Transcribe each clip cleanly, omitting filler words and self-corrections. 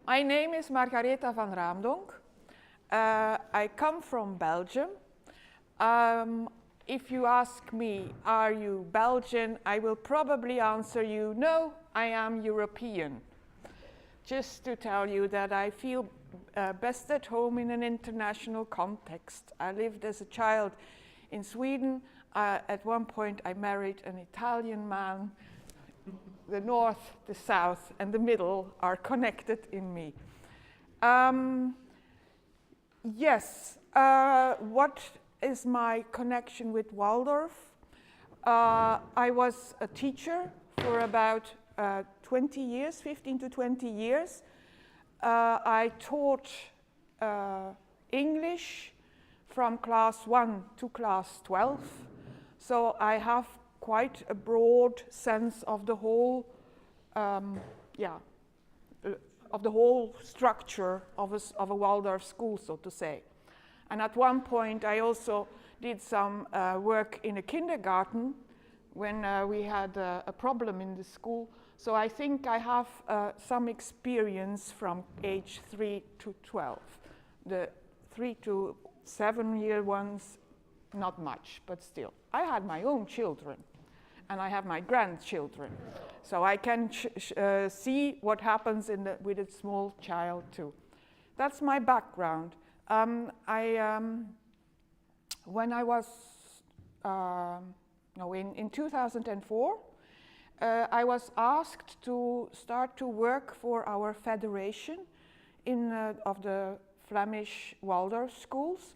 My name is Margareta van Raemdonck. I come from Belgium. If you ask me, are you Belgian? I will probably answer you, no, I am European. Just to tell you that I feel best at home in an international context. I lived as a child in Sweden. At one point I married an Italian man. The north, the south, and the middle are connected in me. Yes, what is my connection with Waldorf? I was a teacher for about 20 years, 15 to 20 years. I taught English from class 1 to class 12. So I have quite a broad sense of the whole, of the whole structure of a Waldorf school, so to say. And at one point, I also did some work in a kindergarten when we had a problem in the school. So I think I have some experience from age 3 to 12. The 3 to 7-year ones, not much, but still. I had my own children, and I have my grandchildren. So I can see what happens with a small child too. That's my background. When I was, in 2004, I was asked to start to work for our federation of the Flemish Waldorf schools.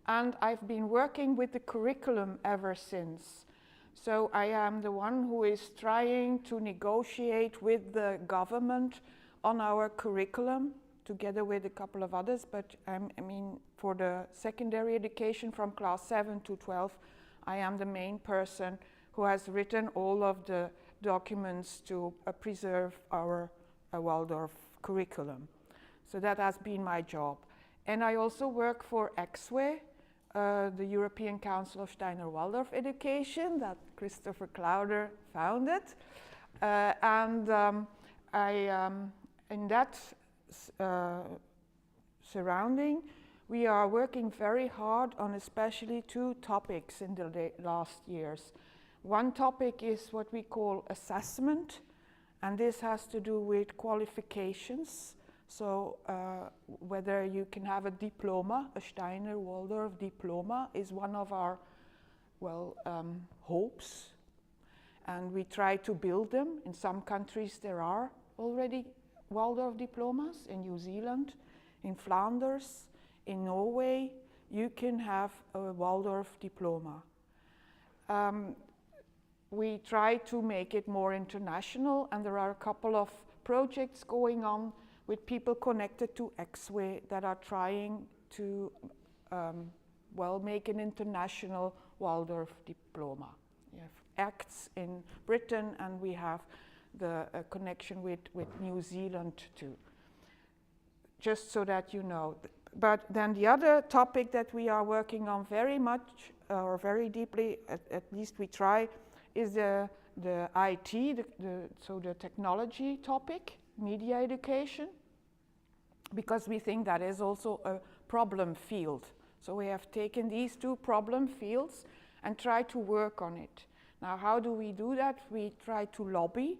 And I've been working with the curriculum ever since. So I am the one who is trying to negotiate with the government on our curriculum, together with a couple of others, but I mean, for the secondary education from class 7 to 12, I am the main person who has written all of the documents to preserve our Waldorf curriculum. So that has been my job. And I also work for ENSWAP, the European Council of Steiner Waldorf Education that Christopher Clowder founded. In that surrounding, we are working very hard on especially 2 topics in the last years. One topic is what we call assessment, and this has to do with qualifications. So whether you can have a diploma, a Steiner Waldorf diploma, is one of our, hopes. And we try to build them. In some countries there are already Waldorf diplomas. In New Zealand, in Flanders, in Norway, you can have a Waldorf diploma. We try to make it more international, and there are a couple of projects going on with people connected to ENSWAP that are trying to make an international Waldorf diploma. We have ACTS in Britain, and we have the connection with New Zealand too, just so that you know. But then the other topic that we are working on very much, or very deeply, at least we try, is the IT, so the technology topic, media education, because we think that is also a problem field. So we have taken these 2 problem fields and try to work on it. Now, how do we do that? We try to lobby,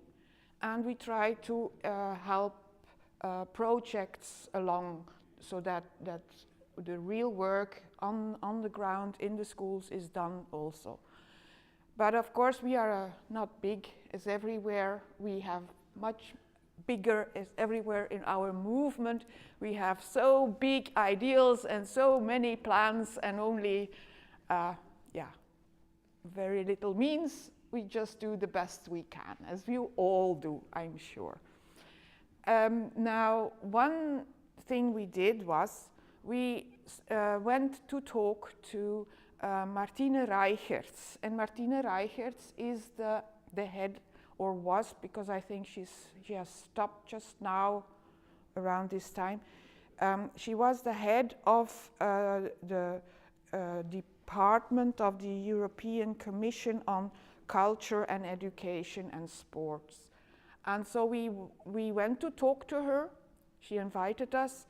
and we try to help projects along, so that the real work on the ground in the schools is done also. But of course, we are not big as everywhere. We have much bigger as everywhere in our movement. We have so big ideals and so many plans, and only very little means. We just do the best we can, as you all do, I'm sure. Now, one thing we did was we went to talk to Martine Reichertz, and Martine Reichertz is the head, or was, because I think she has stopped just now around this time. She was the head of the department of the European Commission on Culture and Education and Sports. And so we went to talk to her, She invited us,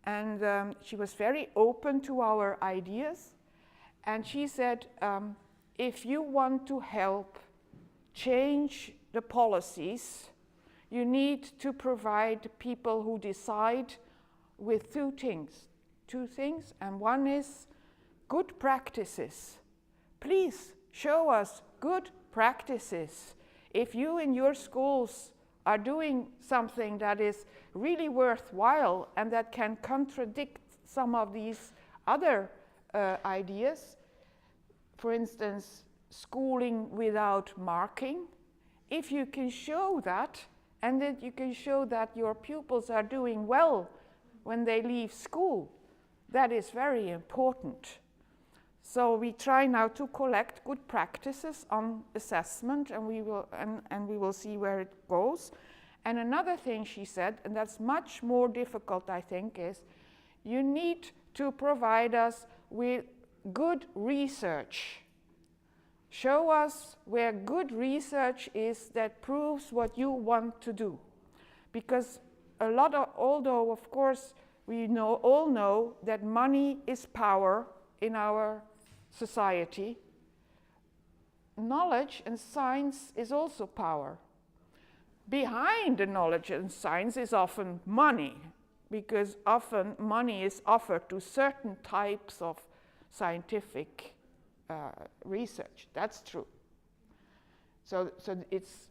and she was very open to our ideas. And she said, if you want to help change the policies, you need to provide people who decide with two things, and one is good practices. Please show us good practices. If you in your schools are doing something that is really worthwhile and that can contradict some of these other ideas, for instance, schooling without marking, if you can show that, and that you can show that your pupils are doing well when they leave school, that is very important. So we try now to collect good practices on assessment, and we will see where it goes. And another thing she said, and that's much more difficult, I think, is you need to provide us with good research. Show us where good research is that proves what you want to do. Because although of course we all know that money is power in our society, knowledge and science is also power. Behind the knowledge and science is often money, because often money is offered to certain types of scientific research. That's true. So it's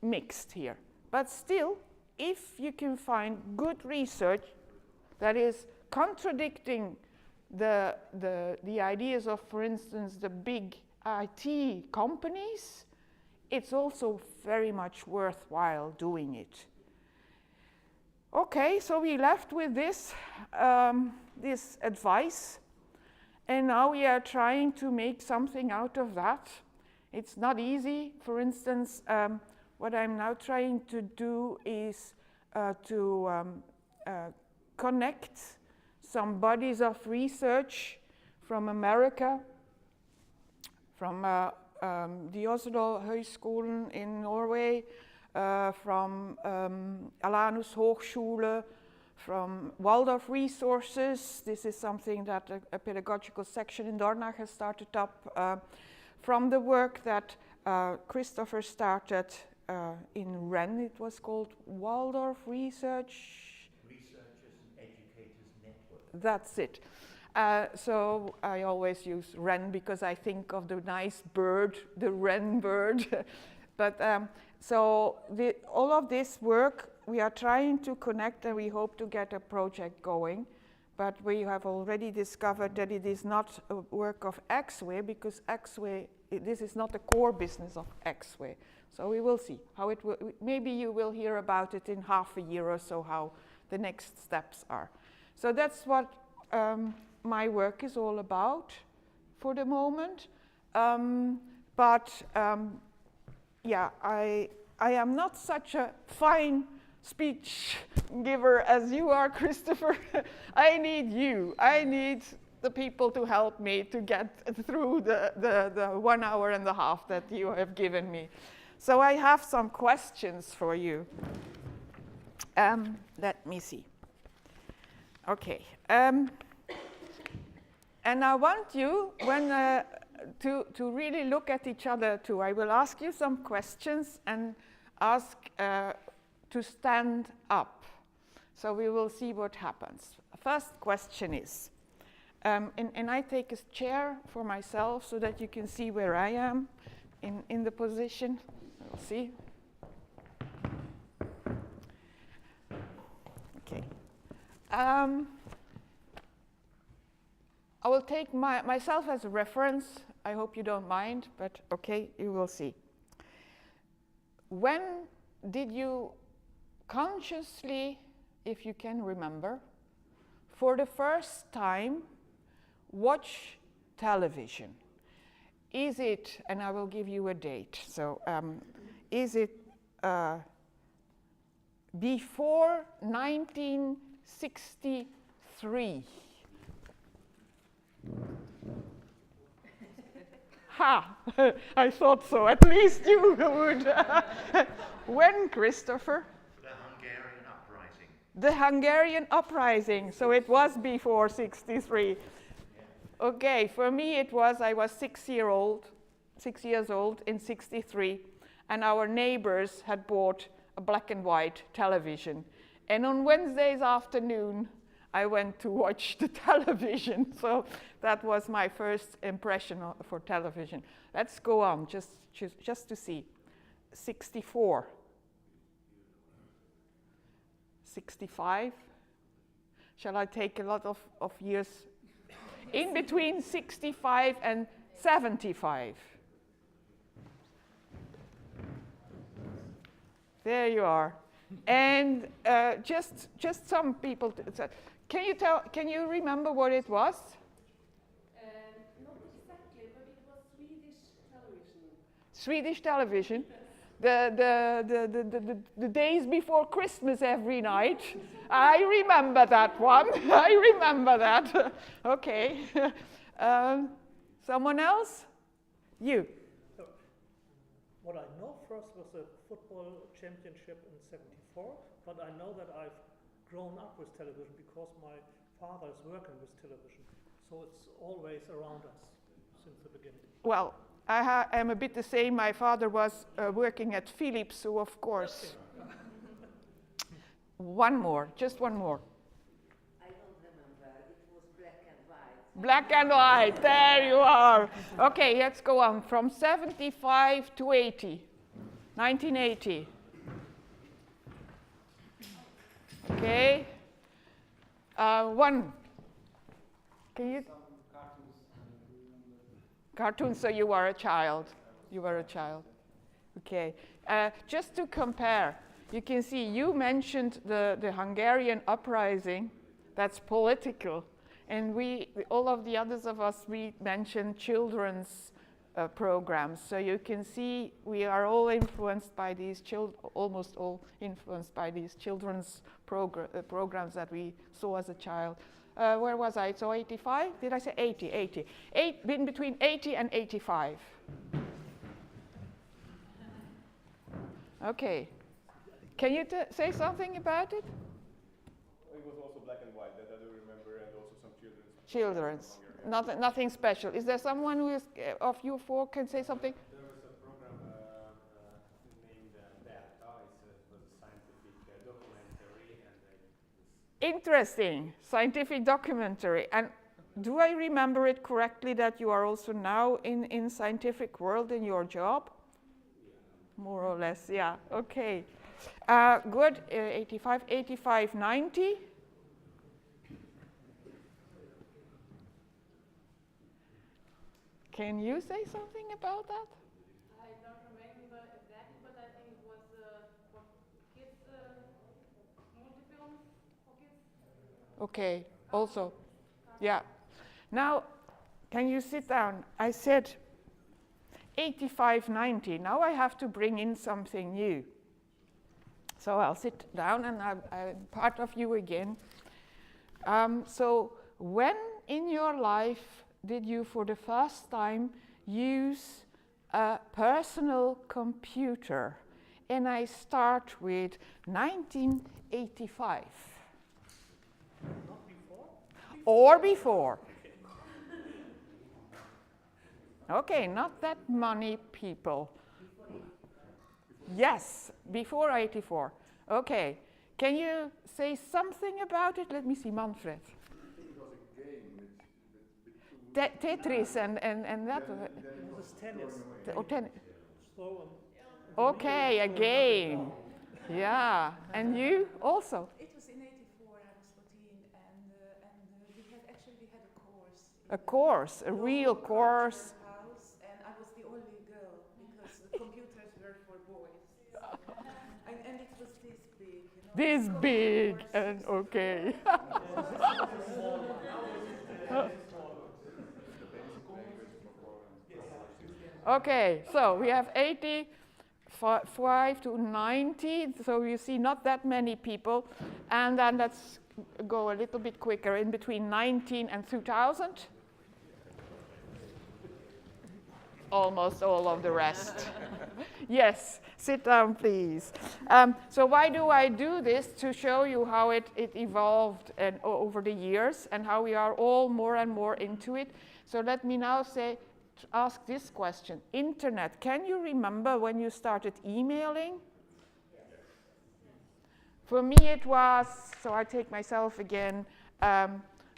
mixed here. But still, if you can find good research that is contradicting the ideas of, for instance, the big IT companies, it's also very much worthwhile doing it. Okay, so we left with this, this advice, and now we are trying to make something out of that. It's not easy. For instance, what I'm now trying to do is to connect some bodies of research from America, from the Oslo Høgskolen in Norway, from Alanus Hochschule, from Waldorf Resources. This is something that a pedagogical section in Dornach has started up, from the work that Christopher started in Rennes. It was called Waldorf Researchers and Educators Network. That's it. So I always use wren because I think of the nice bird, the wren bird. But so all of this work we are trying to connect, and we hope to get a project going. But we have already discovered that it is not a work of ENSWAP, because ENSWAP, this is not the core business of ENSWAP. So we will see how it will. Maybe you will hear about it in half a year or so, how the next steps are. So that's what my work is all about for the moment. Yeah, I am not such a fine speech giver as you are, Christopher. I need you. I need the people to help me to get through the 1 hour and a half that you have given me. So I have some questions for you. Let me see. Okay. And I want you, to really look at each other too. I will ask you some questions and ask to stand up. So we will see what happens. First question is, and I take a chair for myself so that you can see where I am in the position. We'll see. Okay. I will take myself as a reference. I hope you don't mind, but okay, you will see. When did you consciously, if you can remember, for the first time, watch television? Is it, and I will give you a date, so is it before 1963? Ha! I thought so. At least you would. When, Christopher? The Hungarian uprising. The Hungarian uprising, so it was before 63. Okay, for me it was, I was 6 years old in 63, and our neighbors had bought a black and white television. And on Wednesdays afternoon, I went to watch the television, so that was my first impression for television. Let's go on, just to see. 64. 65. Shall I take a lot of years? In between 65 and 75. There you are. And just some people. Can you remember what it was? Not exactly, but it was Swedish television. Swedish television. The days before Christmas every night. I remember that one. I remember that. Okay. Someone else? You. So, what I know first was the football championship in '74, but I know that I've grown up with television because my father is working with television. So it's always around us since the beginning. Well, I am a bit the same. My father was working at Philips, so of course. One more, just one more. I don't remember. It was black and white. Black and white, there you are. Okay, let's go on. From 75 to 80, 1980. Okay. One. Can you? Cartoons, so you were a child. You were a child. Okay. Just to compare, you can see you mentioned the Hungarian uprising. That's political. And all of the others of us, we mentioned children's programs. So you can see we are all influenced by these almost all influenced by these children's programs that we saw as a child. Where was I? So 85? Did I say 80? 80. Been between 80 and 85. Okay. Can you say something about it? It was also black and white, that I do remember, and also some Children's. Nothing special. Is there someone who is, of you four can say something? There was a program named Berta. It was a scientific documentary. Interesting. Scientific documentary. And do I remember it correctly that you are also now in scientific world in your job? Yeah. More or less, yeah. Okay. Good. 85, 85, 90. Can you say something about that? I don't remember exactly, but I think it was for kids, multi-films for kids. Okay, also, yeah. Now, can you sit down? I said 85, 90. Now I have to bring in something new. So I'll sit down and I'm part of you again. So when in your life did you for the first time use a personal computer? And I start with 1985. Not before? Or before. Okay, not that many people. Yes, before 84. Okay, can you say something about it? Let me see, Manfred. Tetris and that. It was tennis. Tennis. So, Okay, a game. Yeah, and you also? It was in '84. I was 14, and we had a course. A course, a real course. House, and I was the only girl because the computers were for boys. So, and it was this big. You know, This big, and okay. Okay, so we have 85 to 90, so you see not that many people. And then let's go a little bit quicker in between 19 and 2000. almost all of the rest. Yes, sit down, please. So why do I do this? To show you how it evolved over the years and how we are all more and more into it. So let me now ask this question. Internet, can you remember when you started emailing? For me it was, so I take myself again,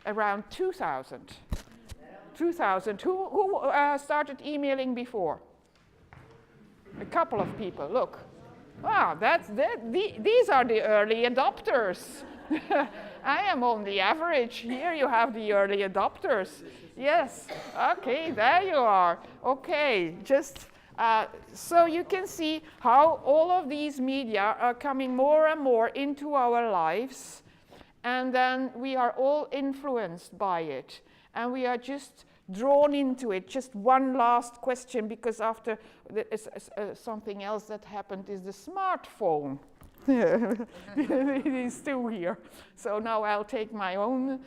around 2000. 2000. Who started emailing before? A couple of people. Look. Wow, these are the early adopters. I am on the average. Here you have the early adopters. Yes. Okay, there you are. Okay, just so you can see how all of these media are coming more and more into our lives, and then we are all influenced by it, and we are just drawn into it. Just one last question, because after something else that happened is the smartphone. It is still here. So now I'll take my own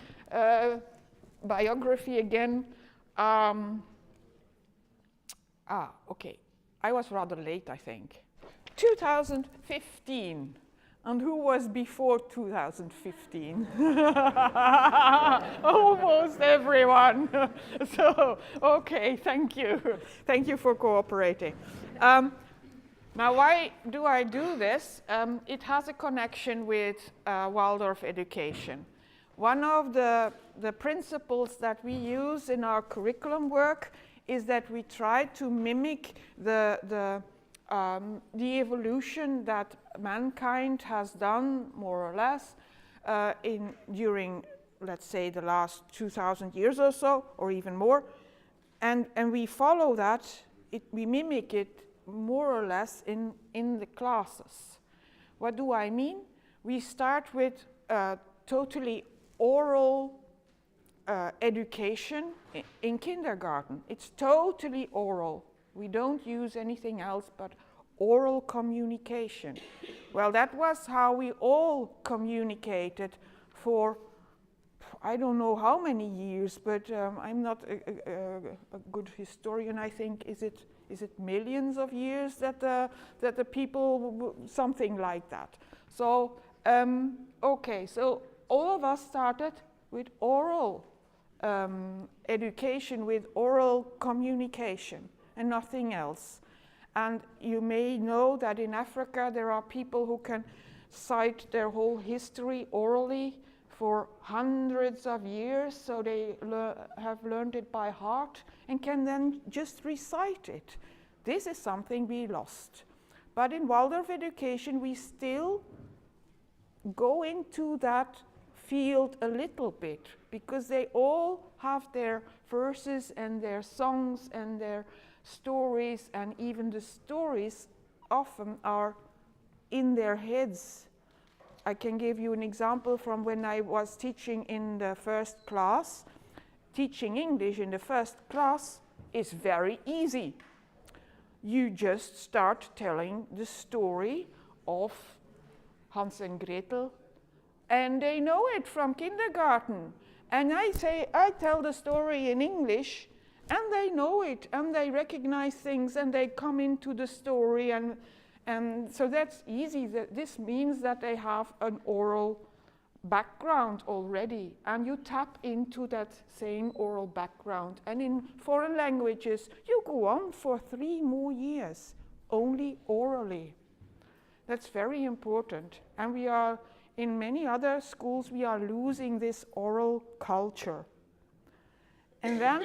biography again. Okay. I was rather late, I think. 2015. And who was before 2015? Almost everyone. So, okay, thank you. Thank you for cooperating. Now, why do I do this? It has a connection with Waldorf education. One of the principles that we use in our curriculum work is that we try to mimic the evolution that mankind has done, more or less, during, let's say, the last 2,000 years or so, or even more. And we follow that, we mimic it more or less in the classes. What do I mean? We start with totally oral education in kindergarten. It's totally oral. We don't use anything else but oral communication. Well, that was how we all communicated for, I don't know how many years, but I'm not a good historian. I think, is it millions of years that the people, something like that. So, okay, so all of us started with oral education, with oral communication, and nothing else. And you may know that in Africa there are people who can cite their whole history orally for hundreds of years, so they have learned it by heart and can then just recite it. This is something we lost. But in Waldorf education we still go into that field a little bit, because they all have their verses and their songs and their stories, and even the stories often are in their heads. I can give you an example from when I was teaching in the first class. Teaching English in the first class is very easy. You just start telling the story of Hans and Gretel, and they know it from kindergarten. And I tell the story in English, and they know it, and they recognize things, and they come into the story, and so that's easy. This means that they have an oral background already, and you tap into that same oral background. And in foreign languages, you go on for 3 more years, only orally. That's very important. And we are, in many other schools, we are losing this oral culture. And then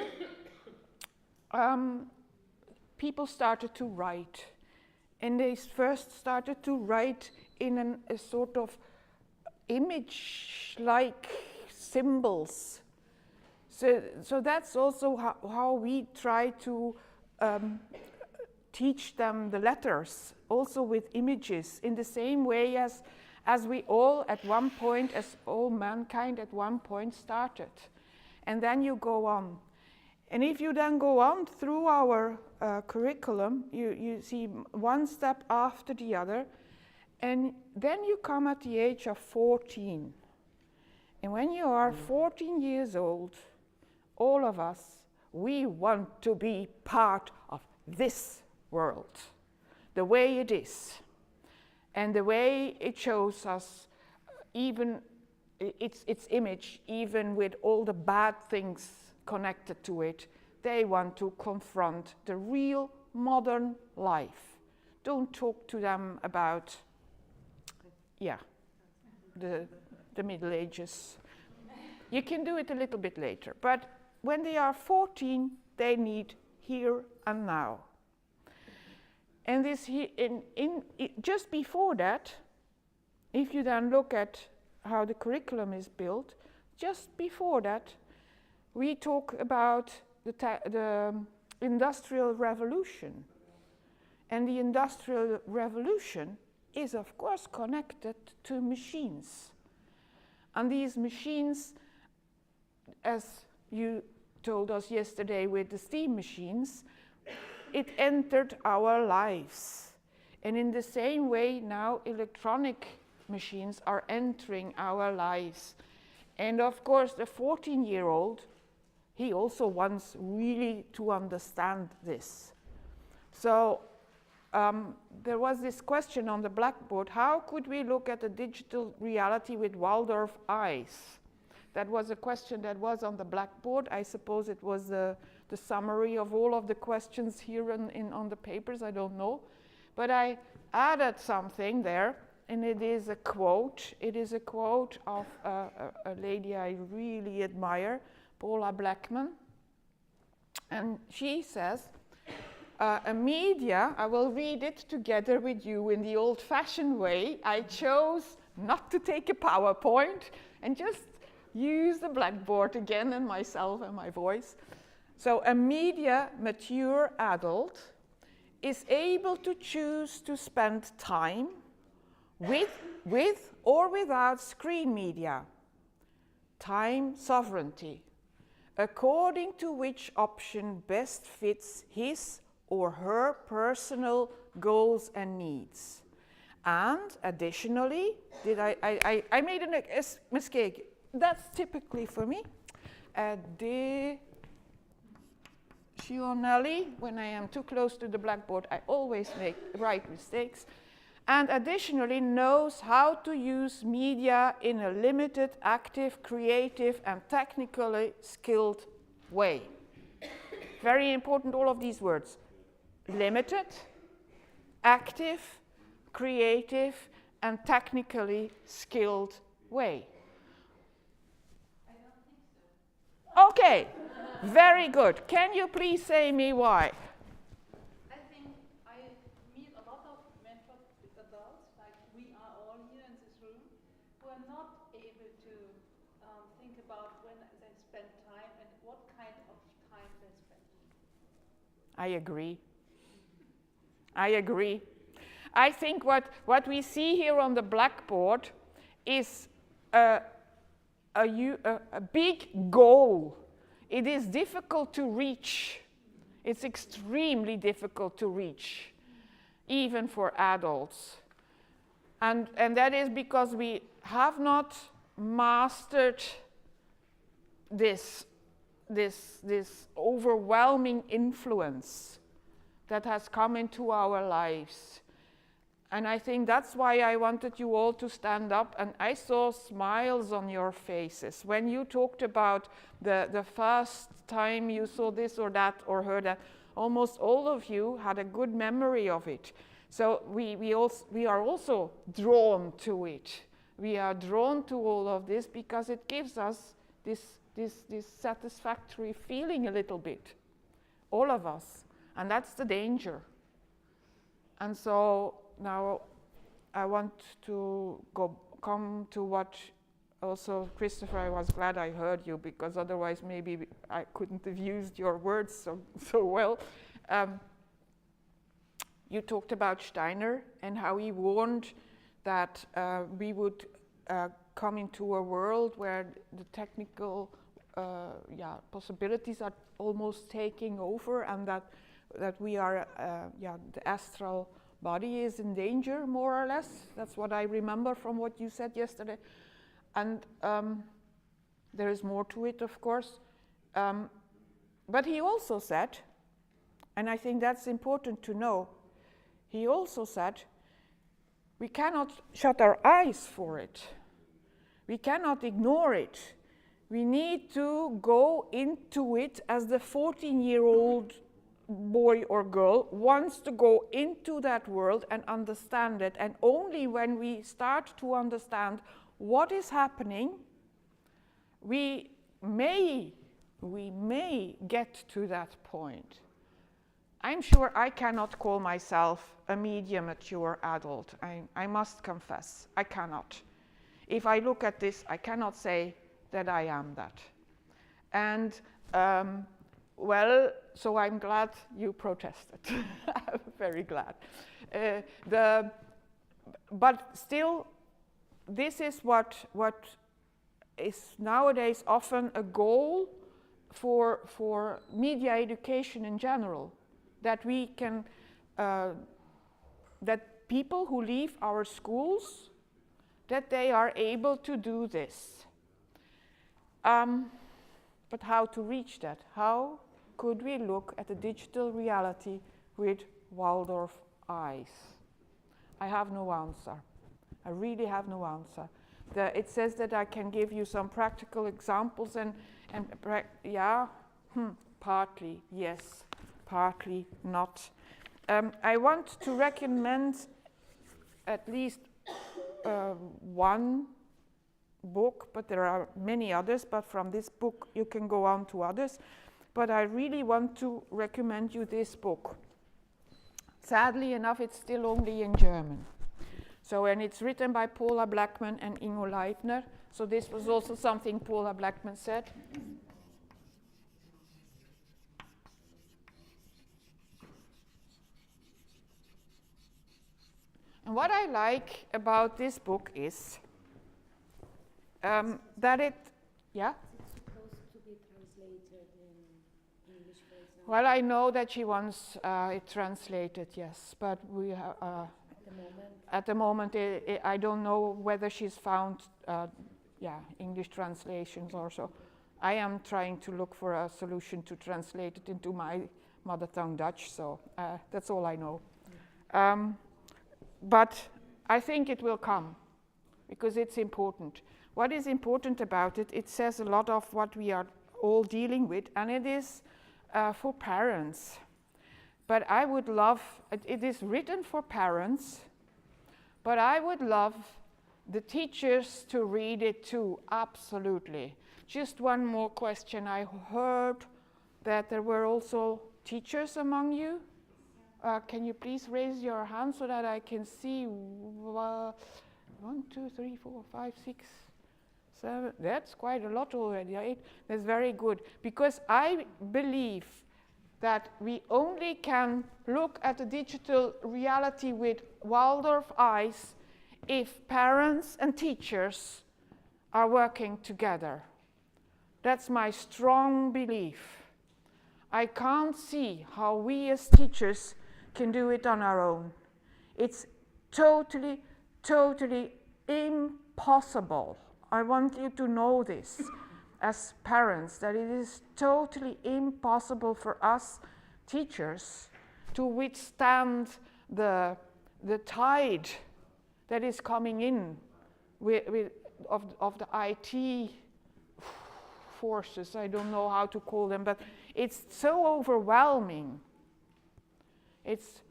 people started to write. And they first started to write in a sort of image-like symbols. So that's also how we try to teach them the letters, also with images, in the same way as we all at one point, as all mankind at one point started. And then you go on. And if you then go on through our curriculum, you see one step after the other, and then you come at the age of 14. And when you are 14 years old, all of us, we want to be part of this world, the way it is, and the way it shows us even its image, even with all the bad things connected to it. They want to confront the real modern life. Don't talk to them about, the Middle Ages. You can do it a little bit later, but when they are 14, they need here and now. And just before that, if you then look at how the curriculum is built, just before that, we talk about the Industrial Revolution. And the Industrial Revolution is, of course, connected to machines. And these machines, as you told us yesterday with the steam machines, it entered our lives. And in the same way, now electronic machines are entering our lives. And of course, the 14-year-old, he also wants really to understand this. So there was this question on the blackboard: how could we look at the digital reality with Waldorf eyes? That was a question that was on the blackboard. I suppose it was the summary of all of the questions here on the papers, I don't know. But I added something there, and it is a quote. It is a quote of a lady I really admire, Paula Blackman. And she says, a media, I will read it together with you in the old-fashioned way. I chose not to take a PowerPoint and just use the blackboard again and myself and my voice. So a media mature adult is able to choose to spend time with or without screen media. Time sovereignty, according to which option best fits his or her personal goals and needs. And additionally, I made a mistake. That's typically for me. Additionally, when I am too close to the blackboard, I always write mistakes. And additionally, knows how to use media in a limited, active, creative, and technically skilled way. Very important, all of these words. Limited, active, creative, and technically skilled way. I don't think so. Okay, very good. Can you please say me why? I think I meet a lot of mentors with adults, like we are all here in this room, who are not able to think about when they spend time and what kind of time they spend. I agree. I agree. I think what we see here on the blackboard is a big goal. It is difficult to reach. It's extremely difficult to reach, even for adults. And that is because we have not mastered this overwhelming influence that has come into our lives. And I think that's why I wanted you all to stand up, and I saw smiles on your faces. When you talked about the first time you saw this or that or heard that, almost all of you had a good memory of it. So we are also drawn to it. We are drawn to all of this because it gives us this satisfactory feeling a little bit, all of us. And that's the danger. And so now I want to come to what also, Christopher, I was glad I heard you, because otherwise maybe I couldn't have used your words so well. You talked about Steiner and how he warned that we would come into a world where the technical possibilities are almost taking over, and that we are, the astral body is in danger, more or less. That's what I remember from what you said yesterday. And there is more to it, of course. But he also said, And I think that's important to know. He also said, we cannot shut our eyes for it. We cannot ignore it. We need to go into it as the 14-year-old boy or girl wants to go into that world and understand it. And only when we start to understand what is happening, we may get to that point. I'm sure I cannot call myself a medium mature adult. I must confess, I cannot. If I look at this, I cannot say that I am that. And well, so I'm glad you protested. I'm very glad. But still, this is what is nowadays often a goal for media education in general, that we can, that people who leave our schools, that they are able to do this. But how to reach that? How could we look at the digital reality with Waldorf eyes? I have no answer. I really have no answer. It says that I can give you some practical examples partly yes, partly not. I want to recommend at least one book, but there are many others, but from this book you can go on to others. But I really want to recommend you this book. Sadly enough, it's still only in German. So, and it's written by Paula Blackman and Ingo Leitner. So this was also something Paula Blackman said. And what I like about this book is that it, yeah? It's supposed to be translated in English, for example. Well, I know that she wants it translated, yes, but we at the moment, I don't know whether she's found English translations or so. I am trying to look for a solution to translate it into my mother tongue Dutch, so that's all I know. But I think it will come, because it's important. What is important about it, it says a lot of what we are all dealing with, and it is for parents. But I would love, it is written for parents, but I would love the teachers to read it too, absolutely. Just one more question. I heard that there were also teachers among you. Can you please raise your hand so that I can see 1, 2, 3, 4, 5, 6, 7. That's quite a lot already. 8. That's very good. Because I believe that we only can look at the digital reality with Waldorf eyes if parents and teachers are working together. That's my strong belief. I can't see how we as teachers can do it on our own. It's totally, totally impossible. I want you to know this as parents, that it is totally impossible for us teachers to withstand the tide that is coming in of the IT forces. I don't know how to call them, but it's so overwhelming. It's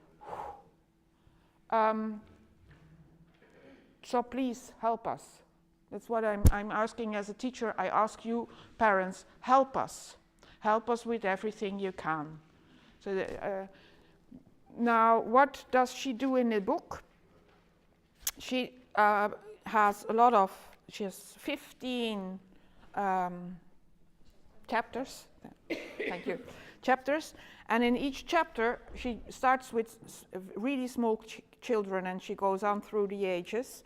so please help us. That's what I'm asking as a teacher. I ask you, parents, help us. Help us with everything you can. So now, what does she do in the book? She has a lot of, she has 15 chapters. Thank you. Chapters. And in each chapter, she starts with really small children and she goes on through the ages.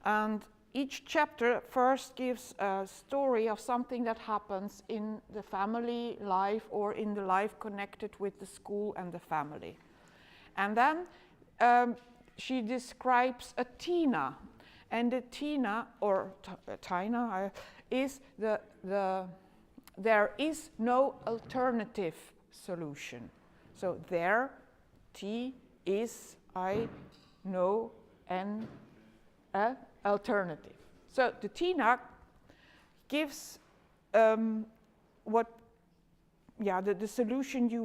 And each chapter first gives a story of something that happens in the family life or in the life connected with the school and the family. And then she describes a Tina. And the Tina, or Tina, is there is no alternative solution. So there, T is, I know, N, alternative. So the TNAC gives the solution you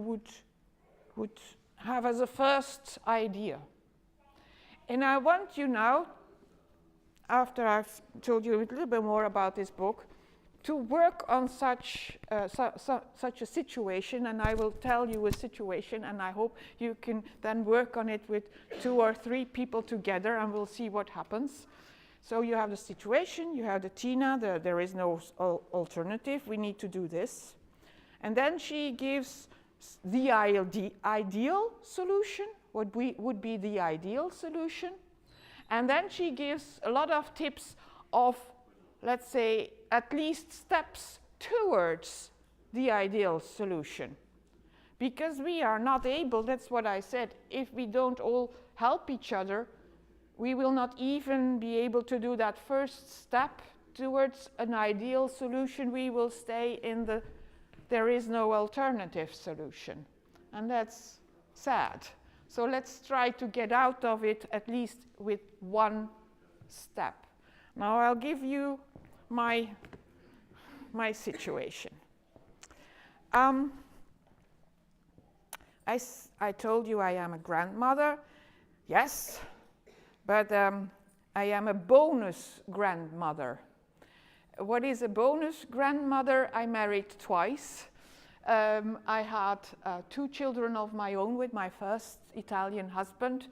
would have as a first idea. And I want you now, after I've told you a little bit more about this book, to work on such a situation, and I will tell you a situation, and I hope you can then work on it with 2 or 3 people together, and we'll see what happens. So you have the situation, you have the Tina, there is no alternative, we need to do this. And then she gives the ideal solution, what would be the ideal solution. And then she gives a lot of tips of, let's say, at least steps towards the ideal solution. Because we are not able, that's what I said, if we don't all help each other, we will not even be able to do that first step towards an ideal solution. We will stay in the there is no alternative solution. And that's sad. So let's try to get out of it at least with one step. Now I'll give you my situation. I told you I am a grandmother. Yes. But I am a bonus grandmother. What is a bonus grandmother? I married twice. I had 2 children of my own with my first Italian husband,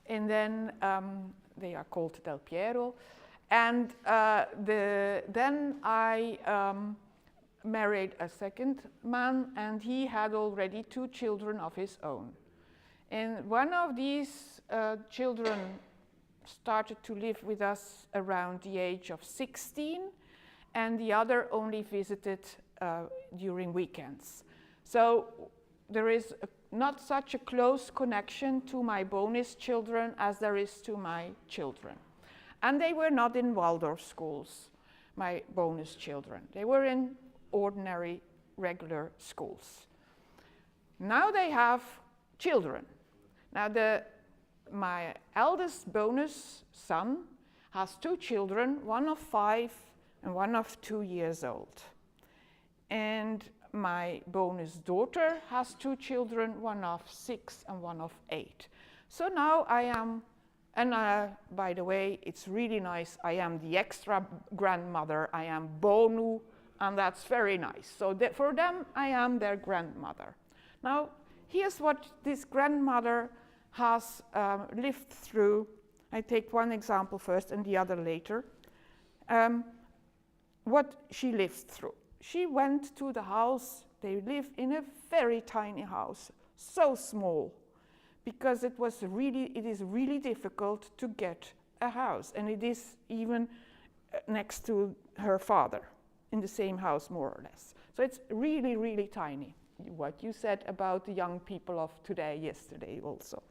and then they are called Del Piero. And then I married a second man, and he had already 2 children of his own. And one of these children started to live with us around the age of 16, and the other only visited during weekends. So there is not such a close connection to my bonus children as there is to my children. And they were not in Waldorf schools, my bonus children. They were in ordinary, regular schools. Now they have children. Now my eldest bonus son has 2 children, one of 5 and one of 2 years old. And my bonus daughter has 2 children, one of 6 and one of 8. So now I am, and by the way, it's really nice, I am the extra grandmother, I am bonu, and that's very nice. So for them, I am their grandmother. Now, here's what this grandmother has lived through. I take one example first and the other later. What she lived through. She went to the house, they live in a very tiny house, so small, because it is really difficult to get a house, and it is even next to her father, in the same house more or less. So it's really, really tiny. What you said about the young people of today, yesterday also.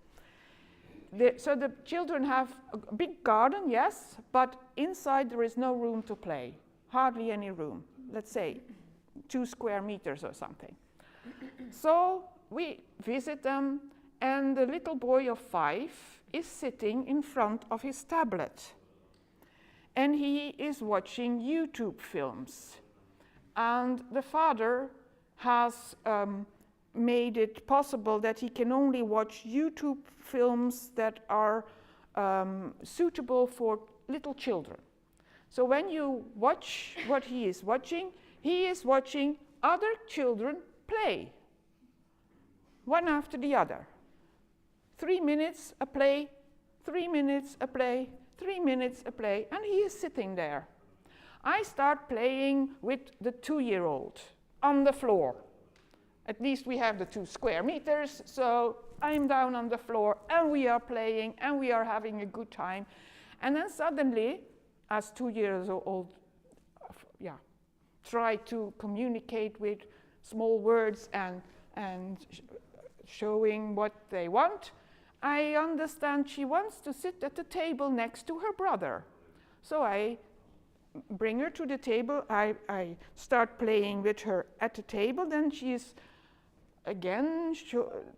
So the children have a big garden, yes, but inside there is no room to play, hardly any room. Let's say 2 square meters or something. So we visit them, and the little boy of 5 is sitting in front of his tablet. And he is watching YouTube films. And the father has made it possible that he can only watch YouTube films that are suitable for little children. So when you watch what he is watching other children play, one after the other. 3 minutes a play, 3 minutes a play, 3 minutes a play, and he is sitting there. I start playing with the 2-year-old on the floor. At least we have the 2 square meters, so I'm down on the floor, and we are playing, and we are having a good time. And then suddenly, as 2 years old, try to communicate with small words and showing what they want, I understand she wants to sit at the table next to her brother. So I bring her to the table, I start playing with her at the table, then she's again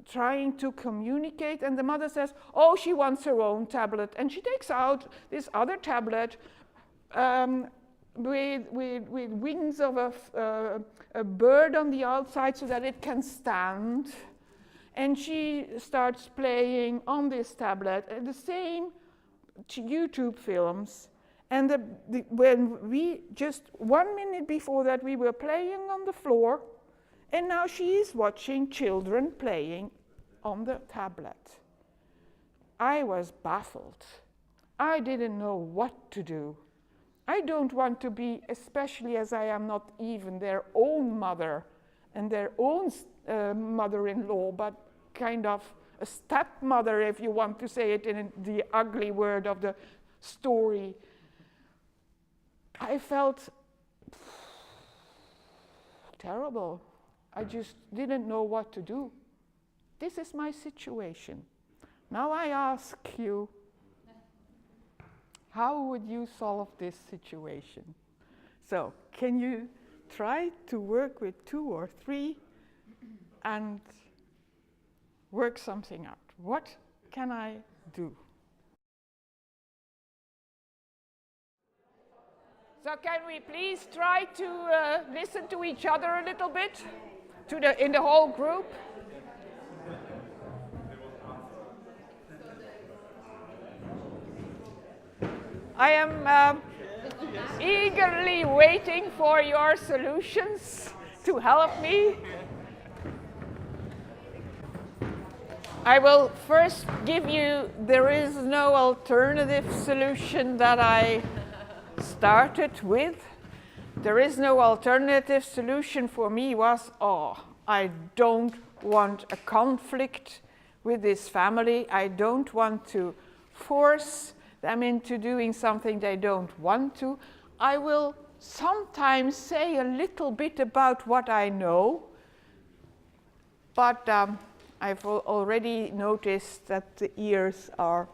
trying to communicate, and the mother says, oh, she wants her own tablet, and she takes out this other tablet with wings of a bird on the outside so that it can stand, and she starts playing on this tablet the same YouTube films. And when we just 1 minute before that we were playing on the floor, and now she is watching children playing on the tablet. I was baffled. I didn't know what to do. I don't want to be, especially as I am not even their own mother and their own mother-in-law, but kind of a stepmother, if you want to say it in the ugly word of the story. I felt terrible. I just didn't know what to do. This is my situation. Now I ask you, how would you solve this situation? So, can you try to work with 2 or 3 and work something out? What can I do? So can we please try to listen to each other a little bit in the whole group? I am eagerly waiting for your solutions to help me. I will first give you, there is no alternative solution that I started with. There is no alternative solution for me was, I don't want a conflict with this family. I don't want to force them into doing something they don't want to. I will sometimes say a little bit about what I know, but I've already noticed that the ears are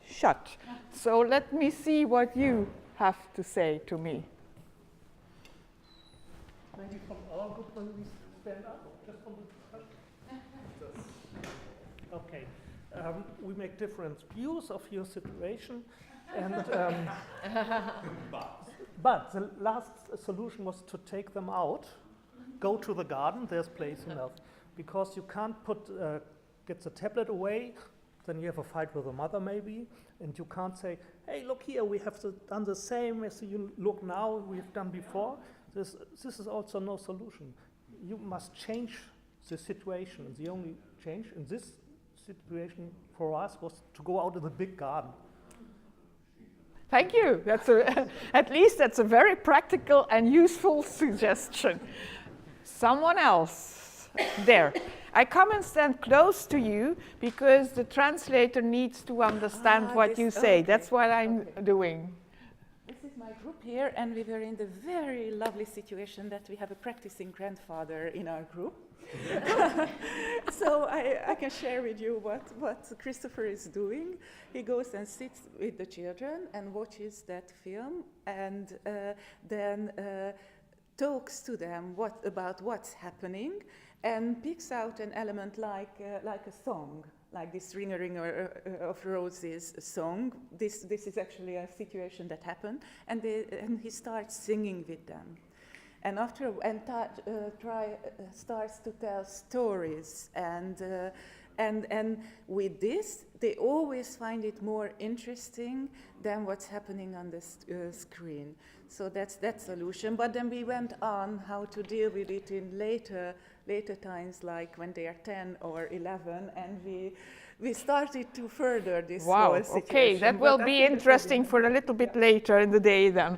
shut. So let me see what you have to say to me. Maybe from our group when we stand up, just from the discussion. Okay, we make different views of your situation, and but the last solution was to take them out, go to the garden. There's place enough, because you can't get the tablet away. Then you have a fight with the mother maybe, and you can't say, hey, look here, we have done the same as you look now, we've done before. This is also no solution. You must change the situation, and the only change in this situation for us was to go out in the big garden. Thank you. At least that's a very practical and useful suggestion. Someone else there. I come and stand close to you because the translator needs to understand what you say. Okay. That's what I'm doing. This is my group here, and we were in the very lovely situation that we have a practicing grandfather in our group. So I can share with you what Christopher is doing. He goes and sits with the children and watches that film, and then talks to them about what's happening, and picks out an element like a song, like this Ring a Ring of Roses song. This is actually a situation that happened, and he starts singing with them. And starts to tell stories, and with this, they always find it more interesting than what's happening on the screen. So that's that solution. But then we went on how to deal with it in later times, like when they are 10 or 11, and we started to further this whole situation. Okay, that will be interesting for a little bit later in the day then.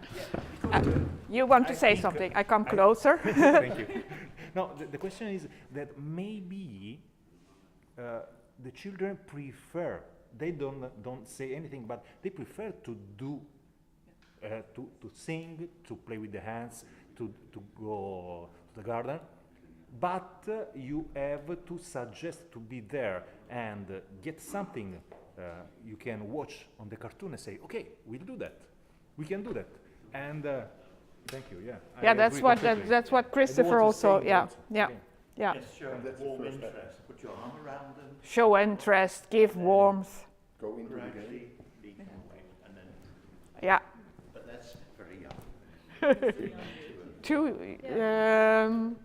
You want to say something? I come closer. Thank you. No, the question is that maybe the children prefer, they don't say anything, but they prefer to do, to sing, to play with the hands, to go to the garden. But you have to suggest to be there and get something you can watch on the cartoon and say, okay, we'll do that. We can do that. And thank you. Yeah. Yeah, that's what Christopher also. Yeah. Yeah. Yes, show And that's the warm first step. interest. Put your arm around them. Show interest, give warmth. Go into the game. Gradually lead them away, and then. Yeah. But that's very young.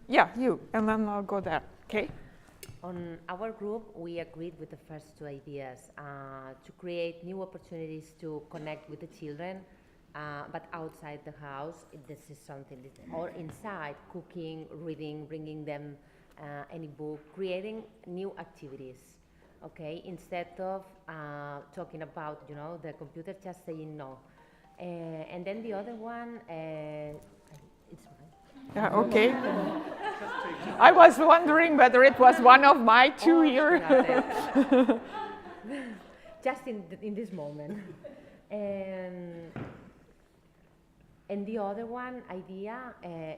Yeah, you, and then I'll go there. Okay. On our group, we agreed with the first two ideas, to create new opportunities to connect with the children, but outside the house, this is something, or inside, cooking, reading, bringing them any book, creating new activities, okay, instead of talking about, you know, the computer, just saying no. And then the other one, it's mine. Yeah, okay. I was wondering whether it was one of my two here. Just in this moment. And the other one idea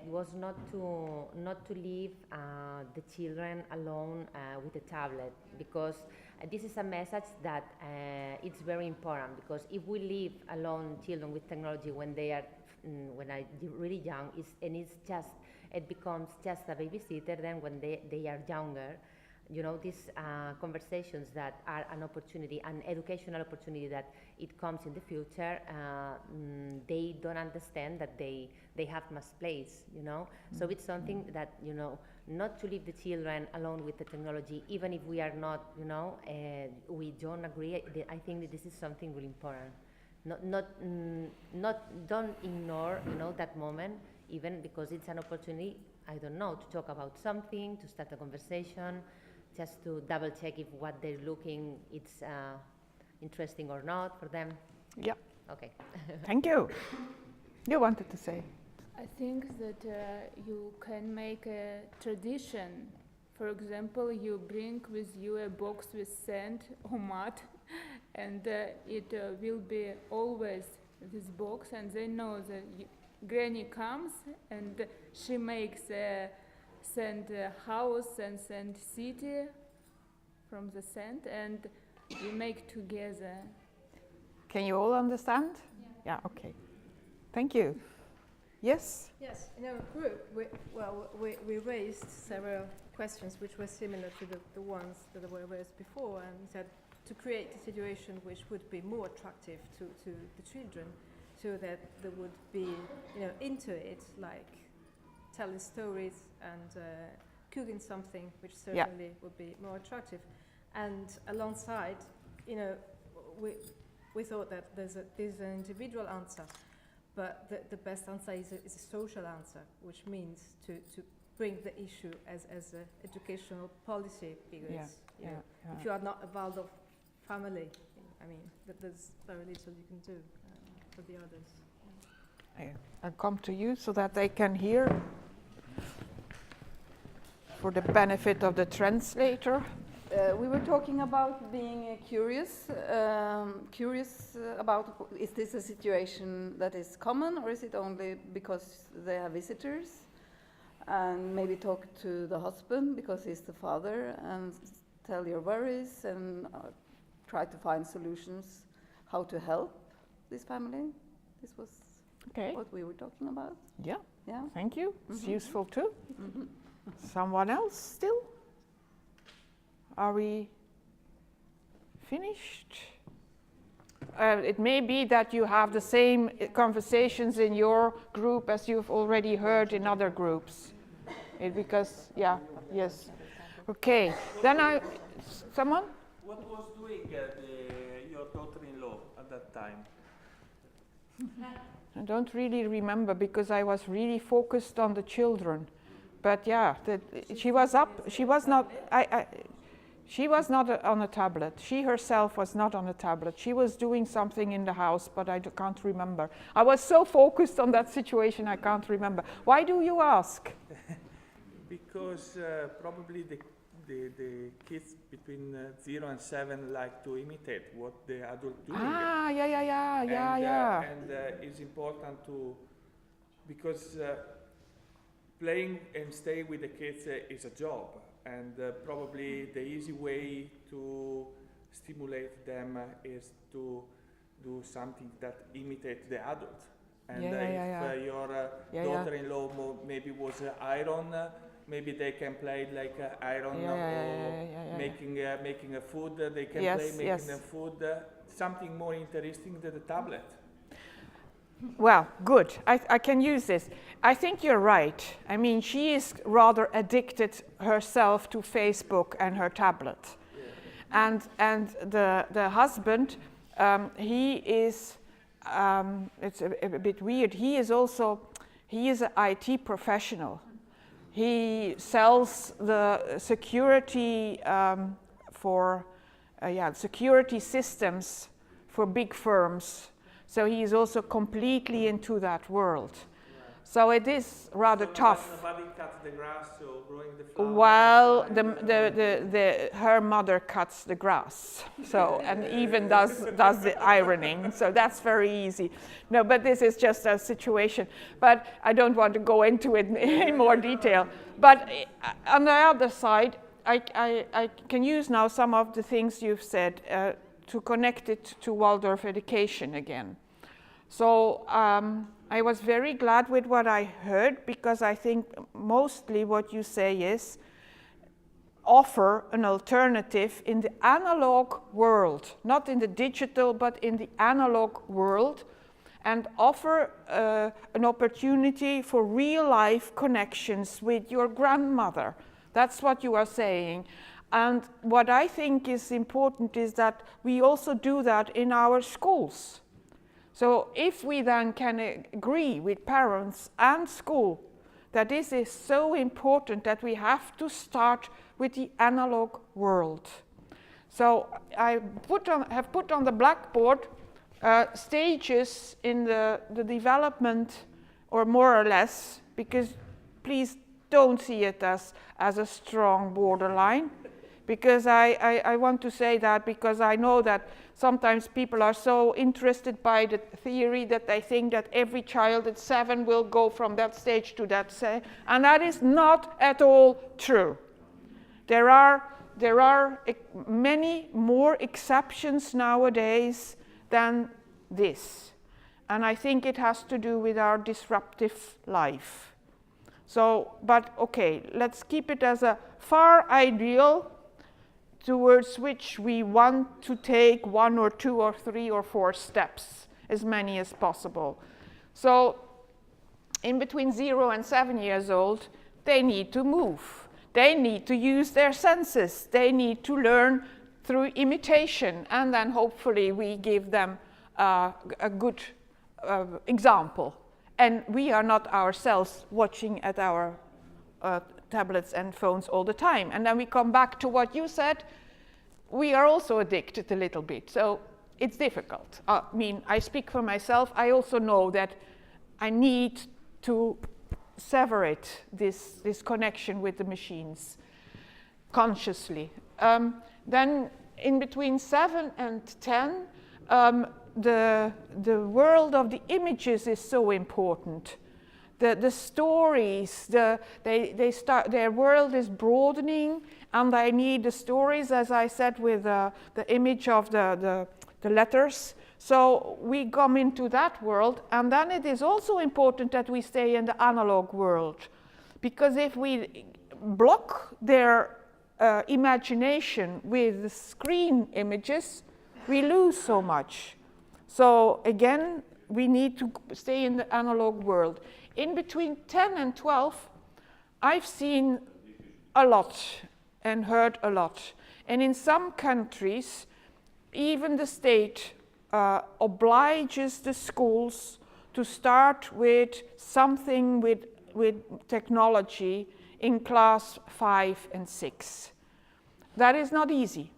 was not to leave the children alone with the tablet, because this is a message that it's very important, because if we leave alone children with technology when they are really young, it becomes just a babysitter. Then when they are younger, you know, these conversations that are an opportunity, an educational opportunity that it comes in the future, they don't understand that they have misplaced, you know. So it's something that, you know, not to leave the children alone with the technology, even if we are not, you know, we don't agree. I think that this is something really important. Don't ignore, you know, that moment, even because it's an opportunity, I don't know, to talk about something, to start a conversation, just to double check if what they're looking, it's interesting or not for them. Yeah. Okay. Thank you. You wanted to say? I think that you can make a tradition. For example, you bring with you a box with sand or mud, and it will be always this box, and they know that Granny comes and she makes a sand house and sand city from the sand, and we make together. Can you all understand? Yeah, okay. Thank you. Yes? Yes, in our group, we raised several questions which were similar to the ones that were raised before, and said to create a situation which would be more attractive to the children, so that they would be, you know, into it, like telling stories and cooking something, which certainly would be more attractive. And alongside, you know, we thought that there's an individual answer, but the best answer is a social answer, which means to bring the issue as an educational policy, because if you are not a Waldorf family, I mean, there's very little you can do for the others. I'll come to you so that they can hear, for the benefit of the translator. We were talking about being curious about, is this a situation that is common, or is it only because they have visitors? And maybe talk to the husband, because he's the father, and tell your worries and try to find solutions how to help this family. This was what we were talking about. Yeah. Yeah. Thank you. It's useful too. Someone else still? Are we finished? It may be that you have the same conversations in your group as you've already heard in other groups. Because, yes. Okay. Then someone? What was doing your daughter-in-law at that time? I don't really remember, because I was really focused on the children. But yeah, she was up. She was not. She was not on a tablet. She herself was not on a tablet. She was doing something in the house, but I can't remember. I was so focused on that situation, I can't remember. Why do you ask? Because probably the kids between 0 and 7 like to imitate what the adult doing. And it's important to, because playing and stay with the kids is a job, and probably the easy way to stimulate them is to do something that imitates the adult. And if your daughter-in-law maybe was iron, maybe they can play like iron or making a food. They can play making a food. Something more interesting than the tablet. Well, good. I can use this. I think you're right. I mean, she is rather addicted herself to Facebook and her tablet. Yeah. And the husband, he is, it's a bit weird. He is an IT professional. He sells the security security systems for big firms. So he is also completely into that world. Yeah. So it is rather tough. Nobody cuts the grass or growing the flowers. Well, her mother cuts the grass. So and even does the ironing. So that's very easy. No, but this is just a situation. But I don't want to go into it in more detail. But on the other side, I can use now some of the things you've said to connect it to Waldorf education again. So I was very glad with what I heard, because I think mostly what you say is offer an alternative in the analog world, not in the digital, but in the analog world, and offer an opportunity for real life connections with your grandmother. That's what you are saying. And what I think is important is that we also do that in our schools. So if we then can agree with parents and school that this is so important that we have to start with the analog world. So I have put on the blackboard stages in the development, or more or less, because please don't see it as a strong borderline. Because I want to say that because I know that sometimes people are so interested by the theory that they think that every child at 7 will go from that stage to that stage, and that is not at all true. There are many more exceptions nowadays than this, and I think it has to do with our disruptive life. So, but okay, let's keep it as a far ideal towards which we want to take 1 or 2 or 3 or 4 steps, as many as possible. So in between 0 and 7 years old, they need to move. They need to use their senses. They need to learn through imitation, and then hopefully we give them a good example. And we are not ourselves watching at our tablets and phones all the time. And then we come back to what you said. We are also addicted a little bit. So it's difficult. I mean, I speak for myself. I also know that I need to sever it, this connection with the machines, consciously. Then in between 7 and 10, the world of the images is so important. The stories, their world is broadening, and I need the stories, as I said, with the image of the letters. So we come into that world, and then it is also important that we stay in the analog world, because if we block their imagination with the screen images, we lose so much. So again, we need to stay in the analog world. In between 10 and 12, I've seen a lot and heard a lot. And in some countries, even the state obliges the schools to start with something with technology in class 5 and 6. That is not easy.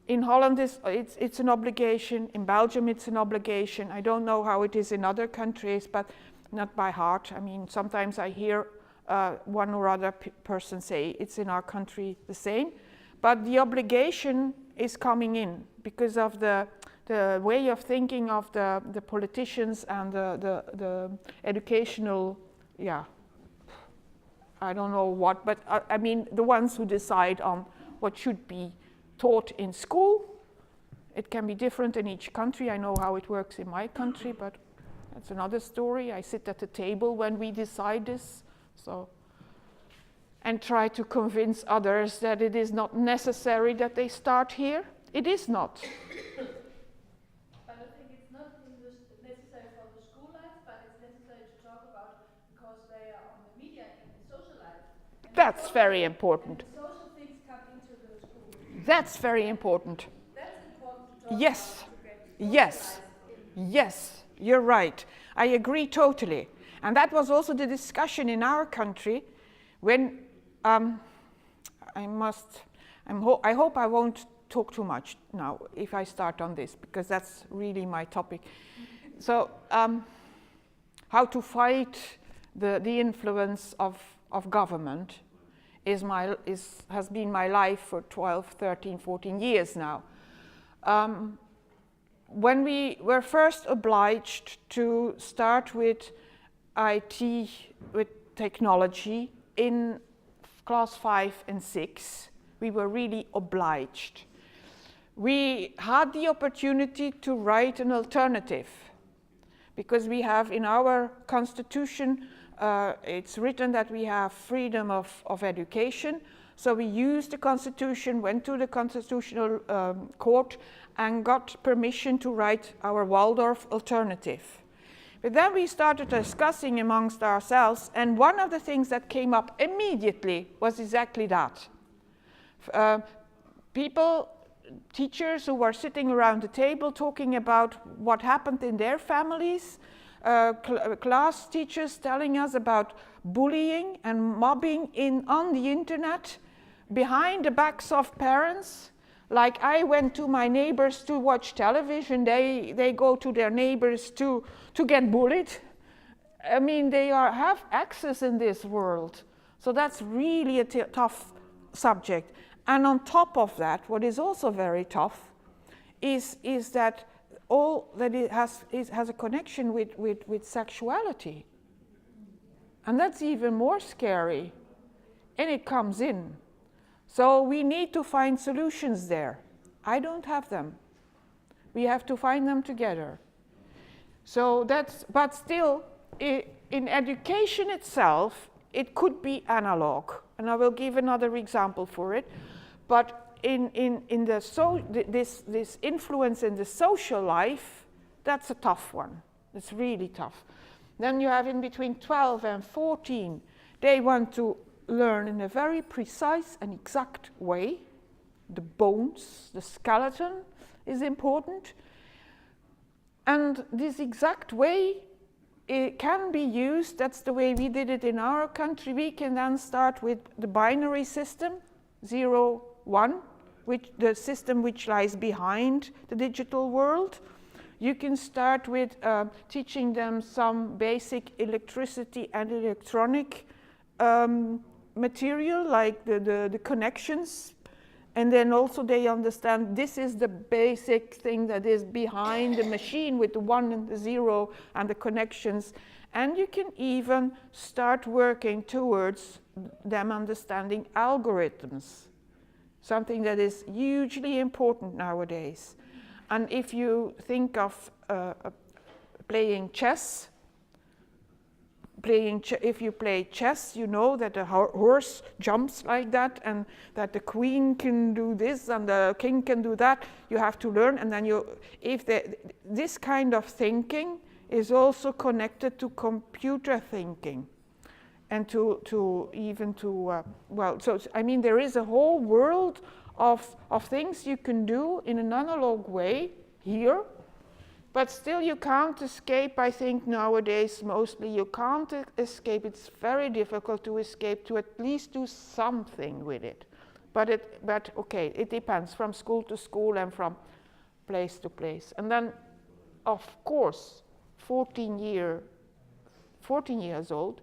In Holland, it's an obligation. In Belgium, it's an obligation. I don't know how it is in other countries, but not by heart. I mean, sometimes I hear one or other person say it's in our country the same. But the obligation is coming in because of the way of thinking of the politicians and the educational, I don't know what, but I mean the ones who decide on what should be taught in school. It can be different in each country. I know how it works in my country, but that's another story. I sit at the table when we decide this. So and try to convince others that it is not necessary that they start here. It is not. But I think it's not necessary for the school life, but it's necessary to talk about because they are on the media and the social life. And That's very important. and social things come into the school. That's very important. That's important to talk Yes, about to get yes, socialized in. yes, you're right. I agree totally. And that was also the discussion in our country when I hope I won't talk too much now if I start on this, because that's really my topic. So how to fight the influence of government has been my life for 12, 13, 14 years now. When we were first obliged to start with IT, with technology in class 5 and 6, we were really obliged. We had the opportunity to write an alternative because we have in our constitution, it's written that we have freedom of education. So we used the constitution, went to the constitutional court and got permission to write our Waldorf alternative. But then we started discussing amongst ourselves, and one of the things that came up immediately was exactly that. Teachers who were sitting around the table talking about what happened in their families, class teachers telling us about bullying and mobbing on the internet, behind the backs of parents. Like I went to my neighbors to watch television, they go to their neighbors to get bullied. I mean, they have access in this world. So that's really a tough subject. And on top of that, what is also very tough is that all that it has a connection with sexuality. And that's even more scary. And it comes in. So we need to find solutions there. I don't have them. We have to find them together. So but still, in education itself, it could be analog. And I will give another example for it. But this influence in the social life, that's a tough one. It's really tough. Then you have in between 12 and 14, they want to learn in a very precise and exact way. The bones, the skeleton is important. And this exact way, it can be used, that's the way we did it in our country. We can then start with the binary system, 0, 1, the system which lies behind the digital world. You can start with teaching them some basic electricity and electronic material, like the connections. And then also they understand this is the basic thing that is behind the machine with the 1 and the 0 and the connections. And you can even start working towards them understanding algorithms, something that is hugely important nowadays. And if you think of playing chess, if you play chess, you know that the horse jumps like that, and that the queen can do this and the king can do that. You have to learn, and then this kind of thinking is also connected to computer thinking, and so I mean there is a whole world of things you can do in an analog way here. But still you can't escape, I think nowadays mostly you can't escape. It's very difficult to escape, to at least do something with it. But okay, it depends from school to school and from place to place. And then, of course, 14 years old,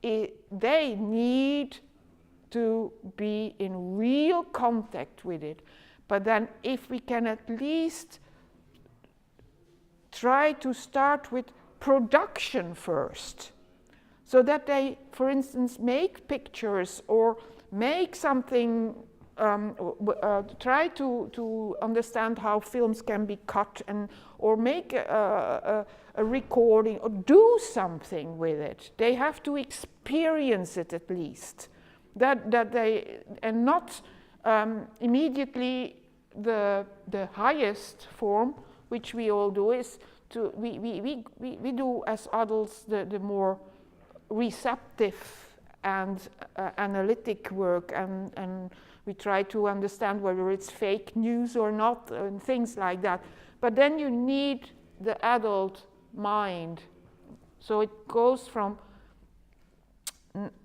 they need to be in real contact with it. But then if we can at least try to start with production first, so that they, for instance, make pictures or make something, try to understand how films can be cut, or make a recording or do something with it. They have to experience it at least. that they, and not immediately the highest form, which we all do, is to, we do as adults the more receptive and analytic work, and we try to understand whether it's fake news or not, and things like that. But then you need the adult mind. So it goes from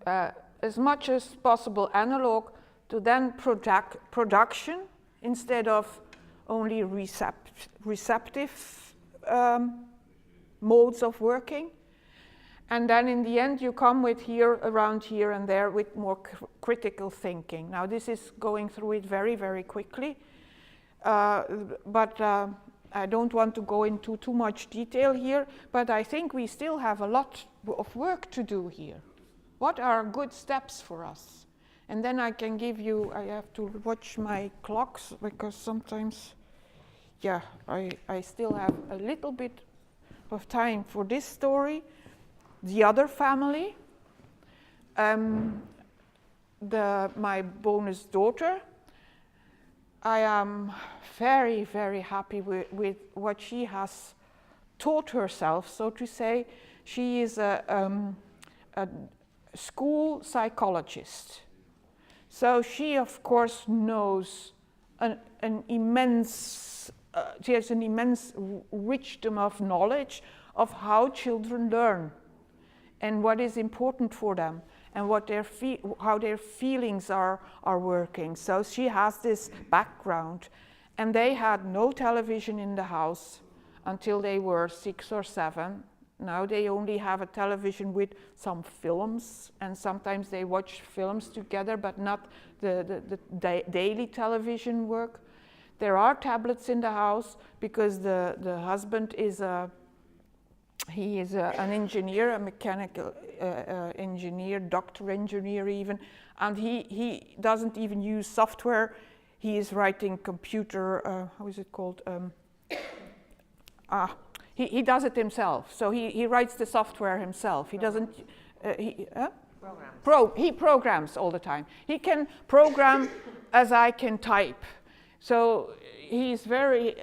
as much as possible analog to then production instead of only receptive modes of working. And then in the end you come with here, around here and there with more critical thinking. Now this is going through it very, very quickly, but I don't want to go into too much detail here, but I think we still have a lot of work to do here. What are good steps for us? And then I can give you, I have to watch my clocks because sometimes, yeah, I still have a little bit of time for this story. The other family, my bonus daughter, I am very, very happy with what she has taught herself, so to say. She is a school psychologist. So she, of course, knows an immense, she has an immense richdom of knowledge of how children learn and what is important for them and what how their feelings are working. So she has this background, and they had no television in the house until they were 6 or 7. Now they only have a television with some films, and sometimes they watch films together, but not the daily television work. There are tablets in the house because the husband is an engineer, a mechanical engineer, doctor engineer even, and he doesn't even use software. He is writing computer, how is it called? He does it himself, so he writes the software himself. He doesn't, he programs all the time. He can program as I can type. So he's very